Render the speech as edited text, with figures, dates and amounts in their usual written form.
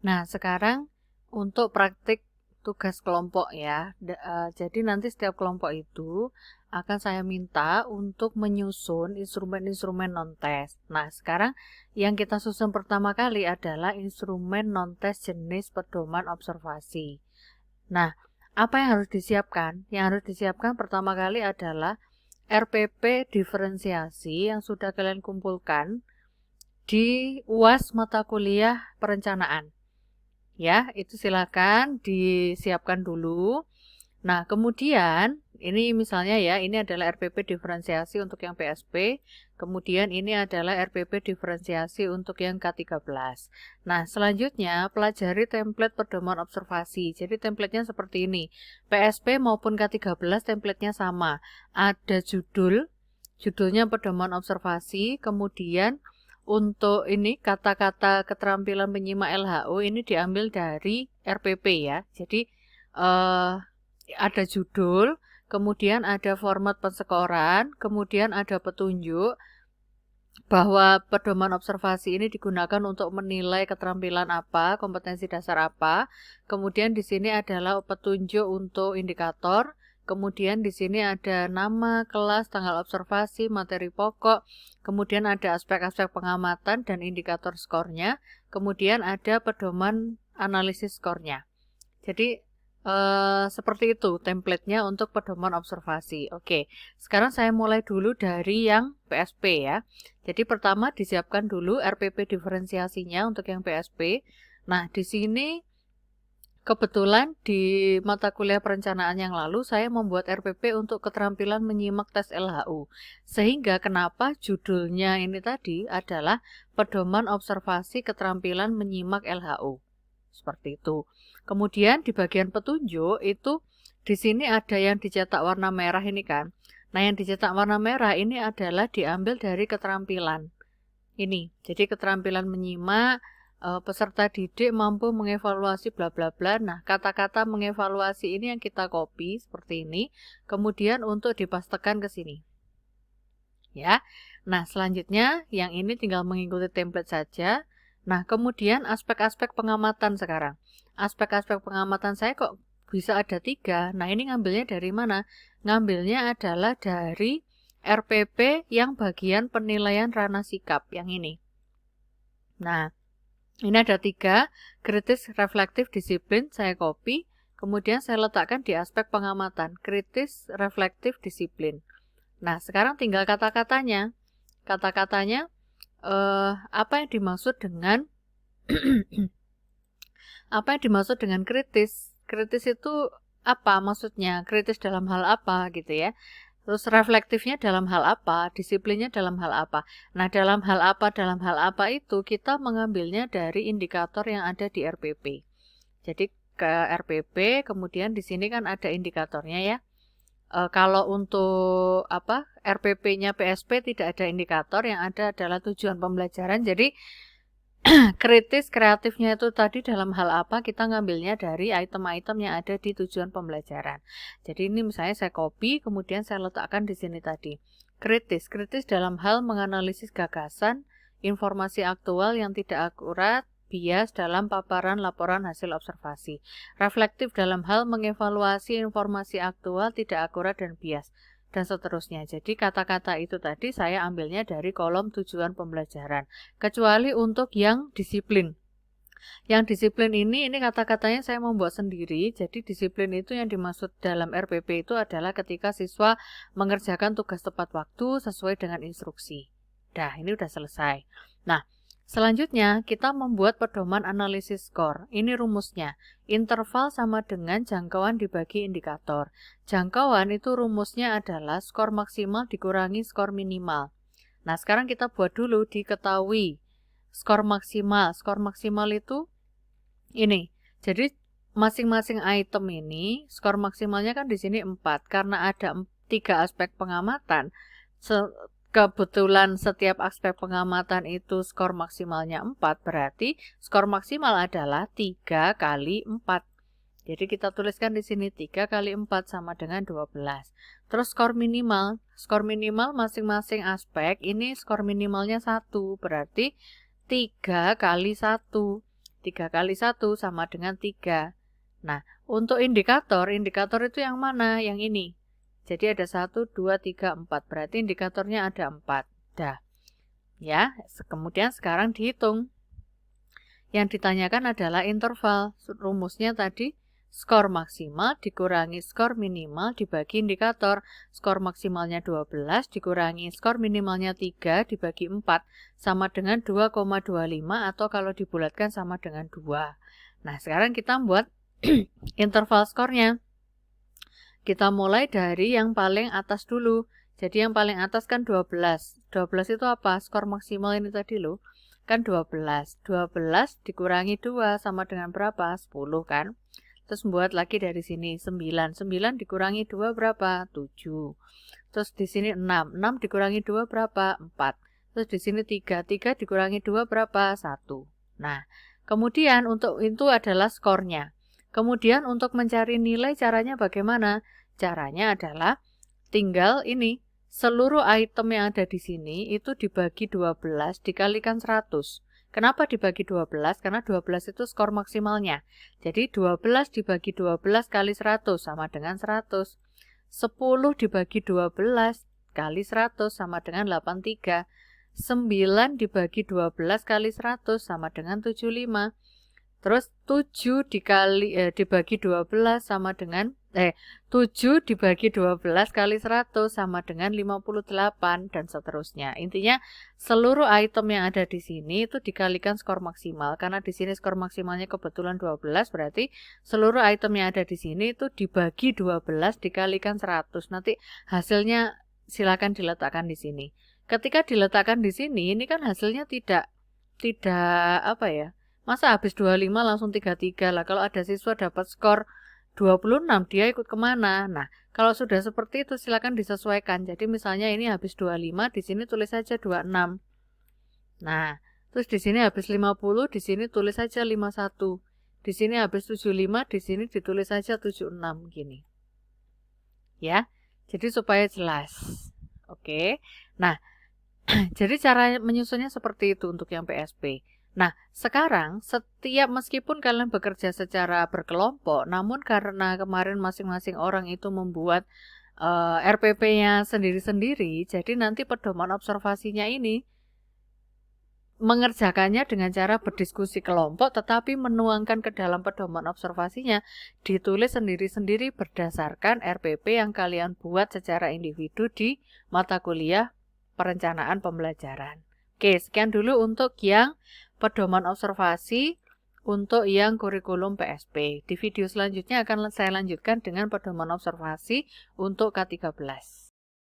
Nah, sekarang untuk praktik tugas kelompok ya. Jadi nanti setiap kelompok itu akan saya minta untuk menyusun instrumen-instrumen non-tes. Nah, sekarang yang kita susun pertama kali adalah instrumen non-tes jenis pedoman observasi. Nah, apa yang harus disiapkan? Yang harus disiapkan pertama kali adalah RPP diferensiasi yang sudah kalian kumpulkan di UAS mata kuliah perencanaan. Ya, itu silakan disiapkan dulu. Nah, kemudian ini misalnya ya, ini adalah RPP diferensiasi untuk yang PSP. Kemudian ini adalah RPP diferensiasi untuk yang K13. Nah, selanjutnya pelajari template pedoman observasi. Jadi templatenya seperti ini. PSP maupun K13 templatenya sama. Ada judulnya pedoman observasi, kemudian untuk ini kata-kata keterampilan penyimak LHO ini diambil dari RPP ya. Jadi ada judul, kemudian ada format pensekoran, kemudian ada petunjuk bahwa pedoman observasi ini digunakan untuk menilai keterampilan apa, kompetensi dasar apa. Kemudian di sini adalah petunjuk untuk indikator. Kemudian di sini ada nama, kelas, tanggal observasi, materi pokok. Kemudian ada aspek-aspek pengamatan dan indikator skornya. Kemudian ada pedoman analisis skornya. Jadi seperti itu templatenya untuk pedoman observasi. Oke, sekarang saya mulai dulu dari yang PSP ya. Jadi pertama disiapkan dulu RPP diferensiasinya untuk yang PSP. Nah, di sini kebetulan di mata kuliah perencanaan yang lalu saya membuat RPP untuk keterampilan menyimak tes LHU. Sehingga kenapa judulnya ini tadi adalah pedoman observasi keterampilan menyimak LHU. Seperti itu. Kemudian di bagian petunjuk itu di sini ada yang dicetak warna merah ini kan. Nah, yang dicetak warna merah ini adalah diambil dari keterampilan. Ini. Jadi keterampilan menyimak, peserta didik mampu mengevaluasi bla bla bla. Nah, kata-kata mengevaluasi ini yang kita copy seperti ini, kemudian untuk dipastekan ke sini. Ya. Nah, selanjutnya yang ini tinggal mengikuti template saja. Nah, kemudian aspek-aspek pengamatan sekarang. Aspek-aspek pengamatan saya kok bisa ada 3. Nah, ini ngambilnya dari mana? Ngambilnya adalah dari RPP yang bagian penilaian ranah sikap, yang ini. Nah, ini ada 3, kritis, reflektif, disiplin, saya copy. Kemudian saya letakkan di aspek pengamatan, kritis, reflektif, disiplin. Nah, sekarang tinggal kata-katanya. Kata-katanya, apa yang dimaksud dengan apa yang dimaksud dengan kritis? Kritis itu apa maksudnya? Kritis dalam hal apa gitu ya? Terus reflektifnya dalam hal apa? Disiplinnya dalam hal apa? Nah, dalam hal apa itu kita mengambilnya dari indikator yang ada di RPP. Jadi ke RPP, kemudian di sini kan ada indikatornya ya. Kalau untuk RPP-nya PSP tidak ada indikator, yang ada adalah tujuan pembelajaran. Jadi kritis kreatifnya itu tadi dalam hal apa, kita ngambilnya dari item-item yang ada di tujuan pembelajaran. Jadi ini misalnya saya copy, kemudian saya letakkan di sini tadi. Kritis dalam hal menganalisis gagasan, informasi aktual yang tidak akurat, bias dalam paparan laporan hasil observasi. Reflektif dalam hal mengevaluasi informasi aktual, tidak akurat dan bias, dan seterusnya. Jadi kata-kata itu tadi saya ambilnya dari kolom tujuan pembelajaran. Kecuali untuk yang disiplin. Yang disiplin ini kata-katanya saya membuat sendiri. Jadi disiplin itu yang dimaksud dalam RPP itu adalah ketika siswa mengerjakan tugas tepat waktu sesuai dengan instruksi. Dah, ini udah selesai. Nah, selanjutnya kita membuat pedoman analisis skor. Ini rumusnya. Interval sama dengan jangkauan dibagi indikator. Jangkauan itu rumusnya adalah skor maksimal dikurangi skor minimal. Nah, sekarang kita buat dulu diketahui skor maksimal. Skor maksimal itu ini. Jadi masing-masing item ini skor maksimalnya kan di sini 4 karena ada 3 aspek pengamatan. Kebetulan setiap aspek pengamatan itu skor maksimalnya 4, berarti skor maksimal adalah 3 kali 4. Jadi kita tuliskan di sini 3 kali 4 sama dengan 12. Terus skor minimal masing-masing aspek ini skor minimalnya 1, berarti 3 kali 1. 3 kali 1 sama dengan 3. Nah, untuk indikator itu yang mana? Yang ini. Jadi ada 1, 2, 3, 4. Berarti indikatornya ada 4. Dah. Ya, kemudian sekarang dihitung. Yang ditanyakan adalah interval. Rumusnya tadi skor maksimal dikurangi skor minimal dibagi indikator. Skor maksimalnya 12 dikurangi skor minimalnya 3 dibagi 4 sama dengan 2,25 atau kalau dibulatkan sama dengan 2. Nah, sekarang kita buat interval skornya. Kita mulai dari yang paling atas dulu. Jadi yang paling atas kan 12. 12 itu apa? Skor maksimal ini tadi loh. Kan 12. 12 dikurangi 2 sama dengan berapa? 10 kan? Terus buat lagi dari sini 9. 9 dikurangi 2 berapa? 7. Terus di sini 6. 6 dikurangi 2 berapa? 4. Terus di sini 3. 3 dikurangi 2 berapa? 1. Nah, kemudian untuk itu adalah skornya. Kemudian untuk mencari nilai caranya bagaimana? Caranya adalah tinggal ini. Seluruh item yang ada di sini itu dibagi 12 dikalikan 100. Kenapa dibagi 12? Karena 12 itu skor maksimalnya. Jadi 12 dibagi 12 kali 100 sama dengan 100. 10 dibagi 12 kali 100 sama dengan 83. 9 dibagi 12 kali 100 sama dengan 75. Terus 7 dibagi 12 sama dengan 7 dibagi 12 kali 100 sama dengan 58 dan seterusnya. Intinya seluruh item yang ada di sini itu dikalikan skor maksimal. Karena di sini skor maksimalnya kebetulan 12, berarti seluruh item yang ada di sini itu dibagi 12 dikalikan 100. Nanti hasilnya silakan diletakkan di sini. Ketika diletakkan di sini, ini kan hasilnya tidak apa ya? Masa habis 25 langsung 33 lah. Kalau ada siswa dapat skor 26, dia ikut kemana? Nah, kalau sudah seperti itu silakan disesuaikan. Jadi misalnya ini habis 25, di sini tulis saja 26. Nah, terus di sini habis 50, di sini tulis saja 51. Di sini habis 75, di sini ditulis saja 76 gini. Ya. Jadi supaya jelas. Oke. Nah, jadi cara menyusunnya seperti itu untuk yang PSP. Nah, sekarang meskipun kalian bekerja secara berkelompok, namun karena kemarin masing-masing orang itu membuat RPP-nya sendiri-sendiri, jadi nanti pedoman observasinya ini mengerjakannya dengan cara berdiskusi kelompok, tetapi menuangkan ke dalam pedoman observasinya ditulis sendiri-sendiri berdasarkan RPP yang kalian buat secara individu di mata kuliah perencanaan pembelajaran. Oke, sekian dulu untuk yang pedoman observasi untuk yang kurikulum PSP. Di video selanjutnya akan saya lanjutkan dengan pedoman observasi untuk K13.